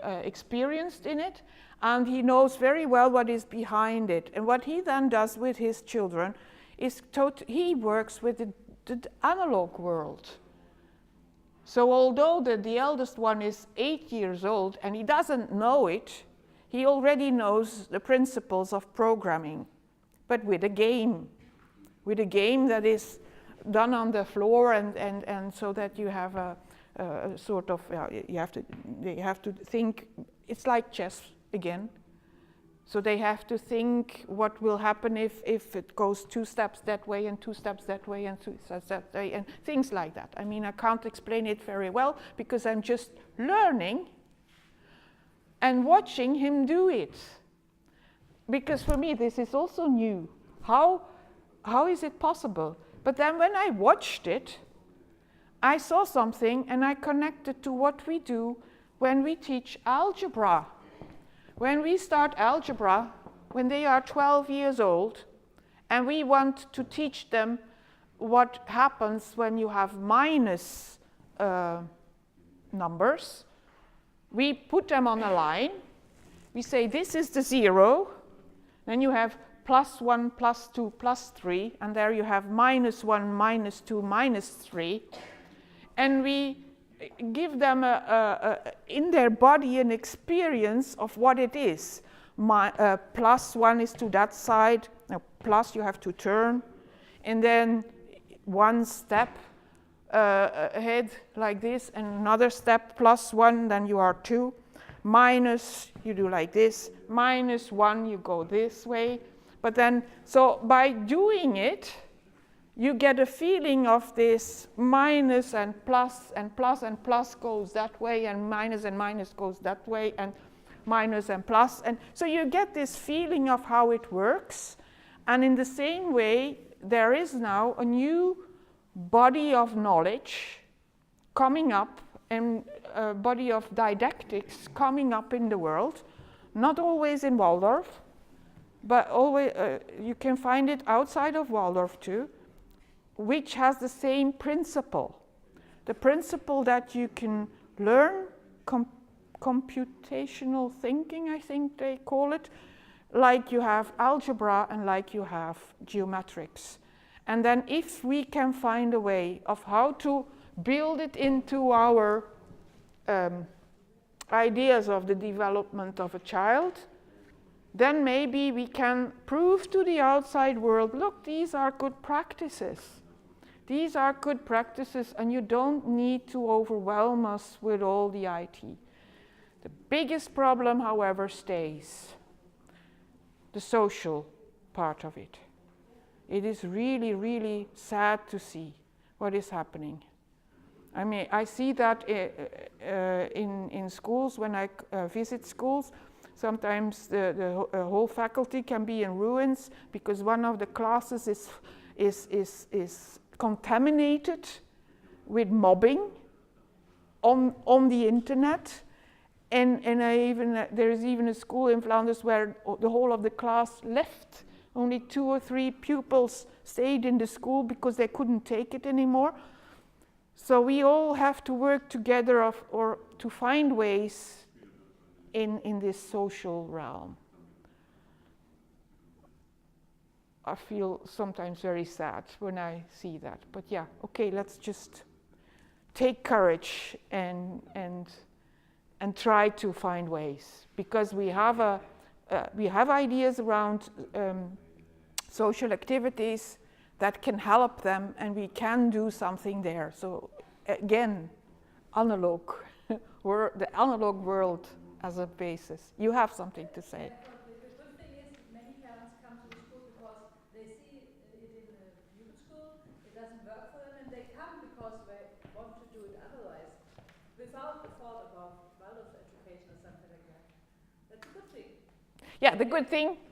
experienced in it, and he knows very well what is behind it. And what he then does with his children is he works with the analog world. So although the eldest one is 8 years old and he doesn't know it, he already knows the principles of programming, but with a game that is done on the floor, and so that you have a sort of, they have to think, it's like chess again. So they have to think what will happen if it goes 2 steps that way and 2 steps that way and 2 steps that way and things like that. I mean, I can't explain it very well because I'm just learning and watching him do it. Because for me, this is also new. How is it possible? But then when I watched it, I saw something and I connected to what we do when we teach algebra. When we start algebra, when they are 12 years old, and we want to teach them what happens when you have minus numbers, we put them on a line. We say this is the 0, then you have +1, +2, +3, and there you have -1, -2, -3. And we give them in their body an experience of what it is. +1 is to that side, now plus you have to turn, and then 1 step ahead like this, and another step +1, then you are 2. Minus, you do like this. -1, you go this way. But then, so by doing it, you get a feeling of this minus and plus, and plus and plus goes that way, and minus goes that way, and minus and plus. And so you get this feeling of how it works. And in the same way, there is now a new body of knowledge coming up, and a body of didactics coming up in the world, not always in Waldorf, but always you can find it outside of Waldorf too, which has the same principle. The principle that you can learn computational thinking, I think they call it, like you have algebra and like you have geometrics. And then if we can find a way of how to build it into our ideas of the development of a child, then maybe we can prove to the outside world, look, these are good practices. These are good practices, and you don't need to overwhelm us with all the IT. The biggest problem, however, stays the social part of it. It is really, really sad to see what is happening. I mean, I see that in schools, when I visit schools. Sometimes the whole faculty can be in ruins because one of the classes is contaminated with mobbing on the internet. And there is even a school in Flanders where the whole of the class left. Only 2 or 3 pupils stayed in the school because they couldn't take it anymore. So we all have to work together or to find ways in this social realm. I feel sometimes very sad when I see that. But yeah, okay, let's just take courage and try to find ways, because we have ideas around social activities that can help them, and we can do something there. So again, analog, the analog world as a basis. You have something to say. The good thing is many parents come to the school because they see it in the new school, it doesn't work for them, and they come because they want to do it otherwise, without the thought about Waldorf education or something like that. That's a good thing. Yeah, the good thing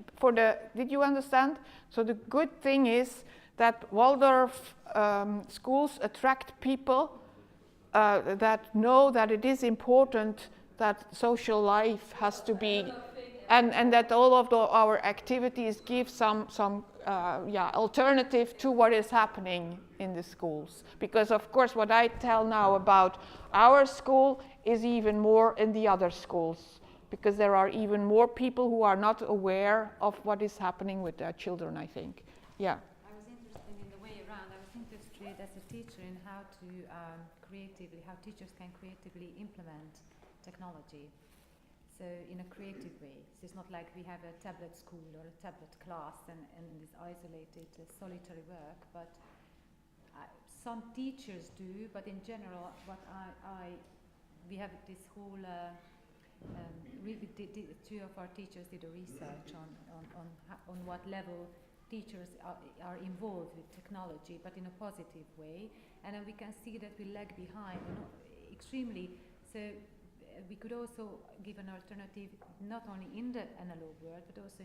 did you understand? So the good thing is that Waldorf schools attract people that know that it is important that social life has to be, and that all of our activities give some alternative to what is happening in the schools. Because of course what I tell now about our school is even more in the other schools, because there are even more people who are not aware of what is happening with their children, I think. Yeah. I was interested in the way around. I was interested as a teacher in how teachers can creatively implement technology. So in a creative way. So it's not like we have a tablet school or a tablet class and this isolated solitary work, but some teachers do, but in general we have this whole, two of our teachers did a research on what level teachers are involved with technology, but in a positive way, and then we can see that we lag behind extremely. So we could also give an alternative not only in the analog world, but also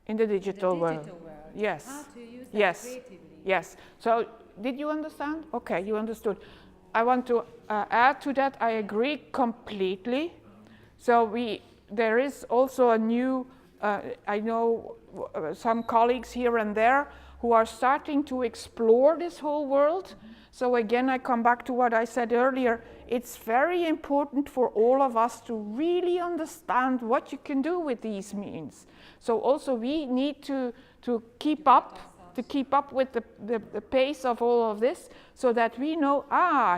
in the digital world. Yes. How to use that creatively. Yes. So did you understand? Okay, you understood. I want to add to that. I agree completely. So there is also a new. I know some colleagues here and there who are starting to explore this whole world. So again, I come back to what I said earlier. It's very important for all of us to really understand what you can do with these means. So also we need to keep up with the pace of all of this, so that we know,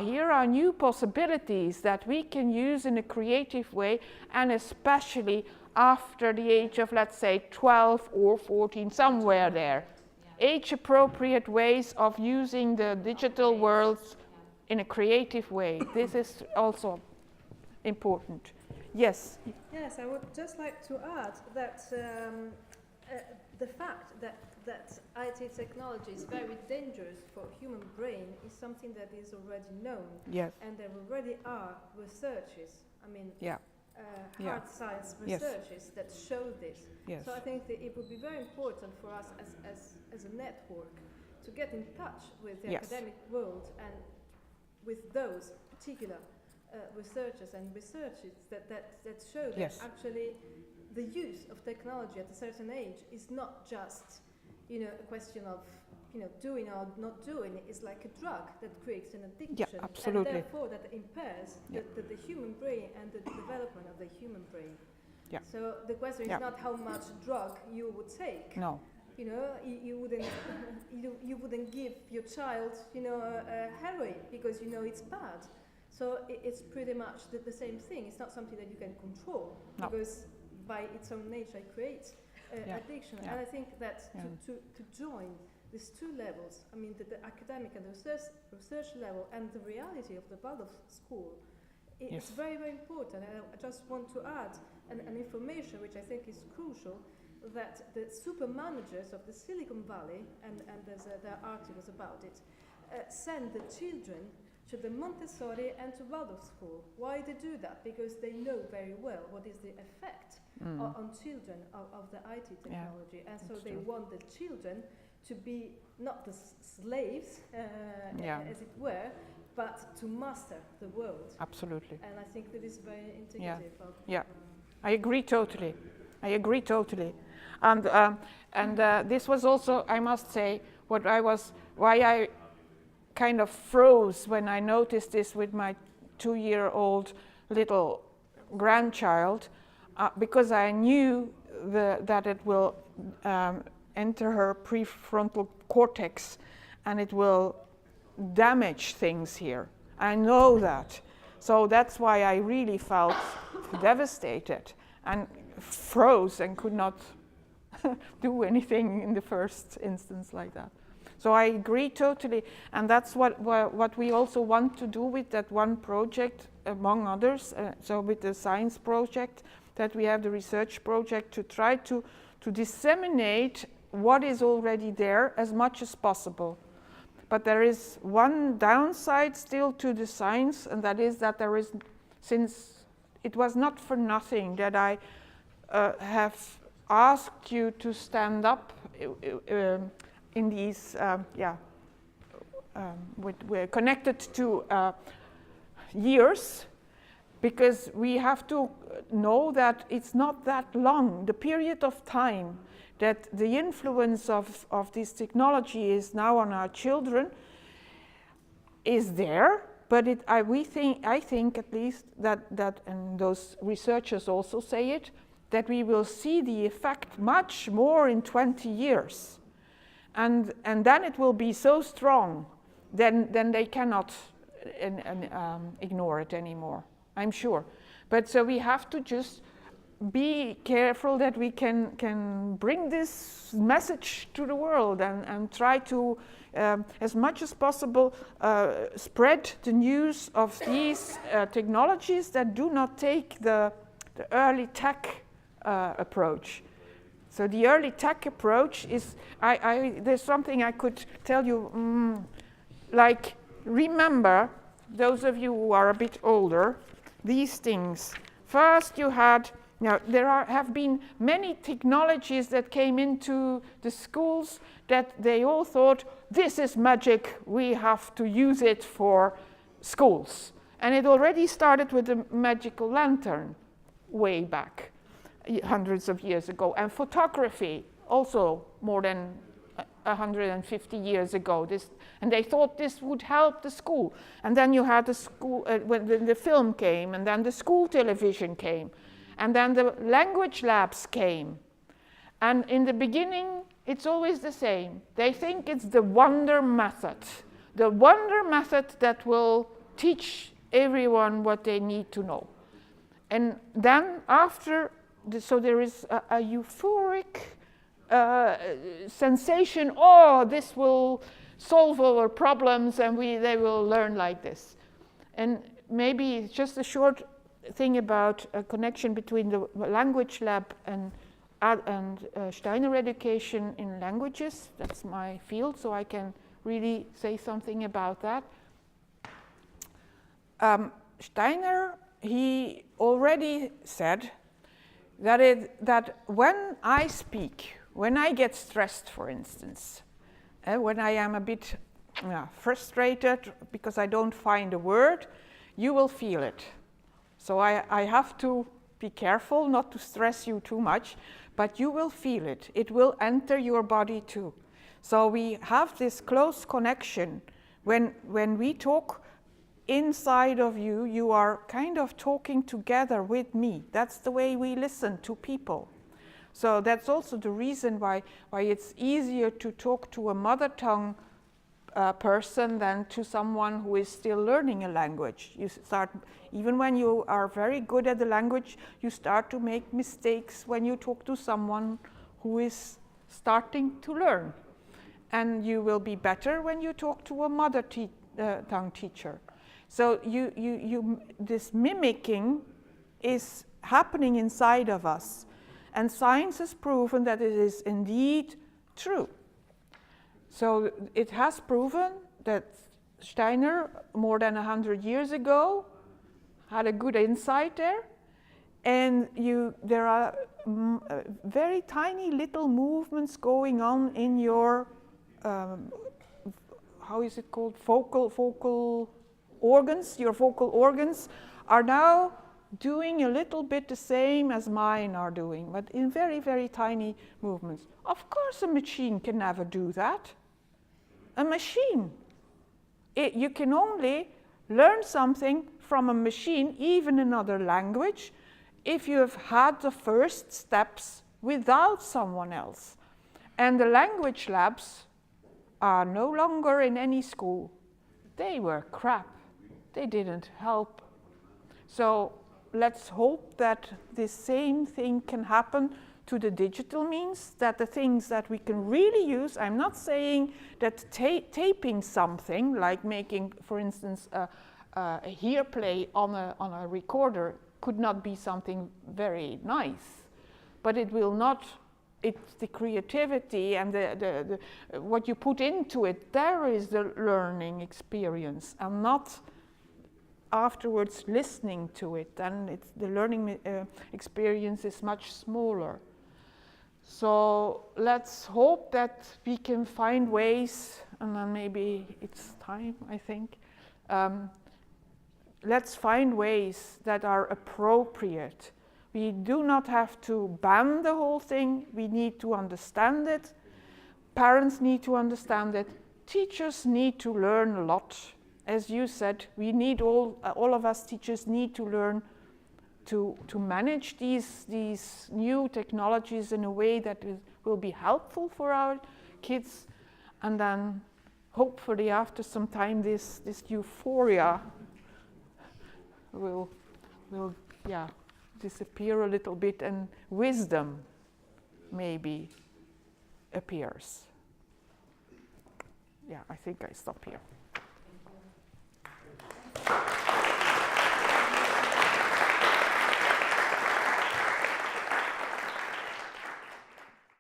here are new possibilities that we can use in a creative way, and especially after the age of, let's say, 12 or 14, somewhere there. Age-appropriate ways of using the digital worlds in a creative way. This is also important. Yes? Yes, I would just like to add that the fact that IT technology is very dangerous for human brain is something that is already known. Yes. And there already are researches, hard science researches that show this. Yes. So I think that it would be very important for us as a network to get in touch with the academic world and with those particular researchers and researchers that show that actually the use of technology at a certain age is not just a question of doing or not doing is like a drug that creates an addiction. Yeah, absolutely. And therefore that impairs the human brain and the development of the human brain. Yeah. So the question is not how much drug you would take. No. You wouldn't you wouldn't give your child heroin because it's bad. So it's pretty much the same thing. It's not something that you can control because by its own nature it creates addiction. And I think that to join these two levels, I mean the academic and the research level and the reality of the Waldorf school, it's very, very important. And I just want to add an information which I think is crucial, that the super managers of the Silicon Valley, and there are articles about it, send the children to the Montessori and to Waldorf school. Why they do that? Because they know very well what is the effect on children of the IT technology, and so they want the children to be not the slaves, as it were, but to master the world. Absolutely. And I think that is very indicative of... I agree totally. And this was also, I must say, why I kind of froze when I noticed this with my 2-year-old little grandchild, because I knew that it will enter her prefrontal cortex and it will damage things here. I know that. So that's why I really felt devastated and froze and could not do anything in the first instance like that. So I agree totally, and that's what we also want to do with that one project, among others. So with the science project, that we have the research project to try to disseminate what is already there as much as possible. But there is one downside still to the science, and that is that there is, since it was not for nothing that I have asked you to stand up in these, we're connected to years, because we have to know that it's not that long, the period of time that the influence of this technology is now on our children is there, but I think at least that, and those researchers also say it, that we will see the effect much more in 20 years. And then it will be so strong, then they cannot ignore it anymore, I'm sure. But so we have to just be careful that we can bring this message to the world and try to, as much as possible, spread the news of these technologies that do not take the early tech approach. So the early tech approach is, there's something I could tell you, like, remember, those of you who are a bit older, these things. First you had, there have been many technologies that came into the schools that they all thought, this is magic, we have to use it for schools. And it already started with the magical lantern way back, hundreds of years ago. And photography, also more than 150 years ago. And they thought this would help the school. And then you had the school, when the film came, and then the school television came. And then the language labs came. And in the beginning, it's always the same. They think it's the wonder method. The wonder method that will teach everyone what they need to know. And then after, so there is a euphoric sensation, oh, this will solve our problems and they will learn like this. And maybe just a short thing about a connection between the language lab and Steiner education in languages. That's my field, so I can really say something about that. Steiner, he already said that when I speak, when I get stressed, for instance, when I am a bit frustrated because I don't find a word, you will feel it. So I have to be careful not to stress you too much, but you will feel it. It will enter your body too. So we have this close connection. When we talk inside of you, you are kind of talking together with me. That's the way we listen to people. So that's also the reason why it's easier to talk to a mother tongue person than to someone who is still learning a language. You start, even when you are very good at the language, you start to make mistakes when you talk to someone who is starting to learn. And you will be better when you talk to a mother tongue teacher. So this mimicking is happening inside of us. And science has proven that it is indeed true. So it has proven that Steiner, more than 100 years ago, had a good insight there. And there are very tiny little movements going on in your, how is it called, vocal organs. Your vocal organs are now doing a little bit the same as mine are doing, but in very, very tiny movements. Of course a machine can never do that. A machine. You can only learn something from a machine, even another language, if you have had the first steps without someone else. And the language labs are no longer in any school. They were crap. They didn't help. So let's hope that the same thing can happen to the digital means, that the things that we can really use, I'm not saying that taping something, like making, for instance, a hear play on a recorder could not be something very nice, but it will not, it's the creativity and the what you put into it, there is the learning experience, and not afterwards listening to it, and the learning experience is much smaller. So let's hope that we can find ways, and then maybe it's time, I think. Let's find ways that are appropriate. We do not have to ban the whole thing. We need to understand it. Parents need to understand it. Teachers need to learn a lot. As you said, we need all of us teachers need to learn to manage these new technologies in a way that will be helpful for our kids, and then hopefully after some time this euphoria will disappear a little bit, and wisdom maybe appears. Yeah, I think I stop here.